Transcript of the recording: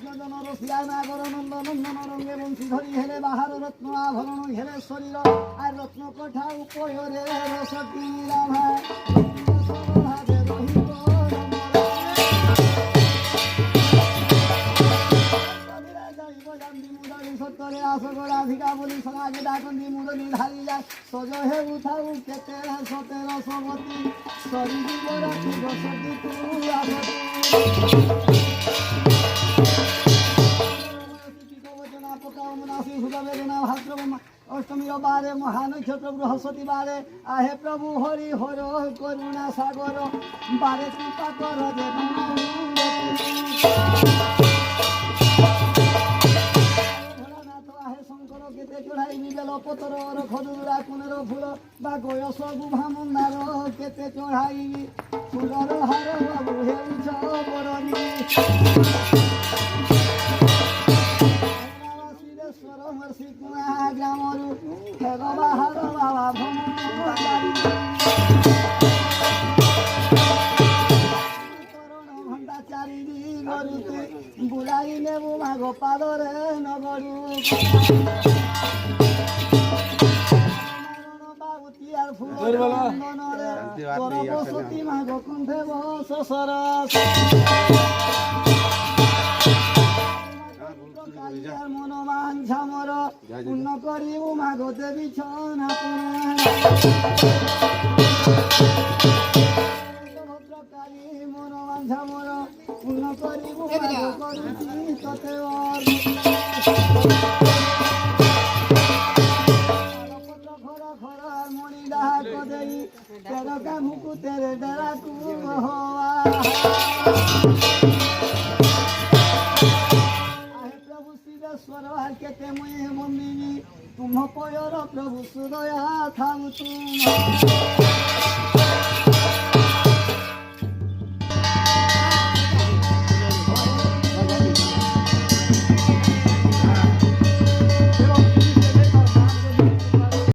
রসিয়া নাগর নন্দ নন্দন রঙ্গে বংশী ধরি হেলে বাহার রত্ন আভরণ ঘেরে শরীর আর রত্ন কঠা উপরে রসতি রাভা সত্তরে আসগরাধিকা বলি সমাজে ডাকন্দি মুরলি ধারি যায় সজ হে উঠাউ কেতে সতের সবতী সরি রাখি বসতি তু আসতি অষ্টমী বারে মহানক্ষত্র বৃহস্পতিবারে আহে প্রভু হরি হর করুণা সাগর বারে কৃপা কর আহে শঙ্কর কেতে চড়াইবি বেল পতর খদুরা কুনের ফুল বা গয়স গুভামন্দার কেতে চড়াইবি ফুলর হার বাবু হেউছ বরণী গ্রামরু বাহার বাবা ঘণ্টা চারিদি গরুতে বুড়াই নেবু মাঘ পাদরে নগরু বাবুতিয়ার ফুল নরে তোর বসতি মাঘ কুণ্ঠে বস সরস মনমান ঝামর পূর্ণ করিব মাগতে বিছনা ভদ্রকালী মনমান ঝামর পূর্ণ করিব করুচি ততে খর খর মণি ডাক দেই তেরকা মুকুতের ডেরাকু হওয়া কেতে মুয়ে মন্দিনী তুম পয়র প্রভু সুদয়া থাম তুম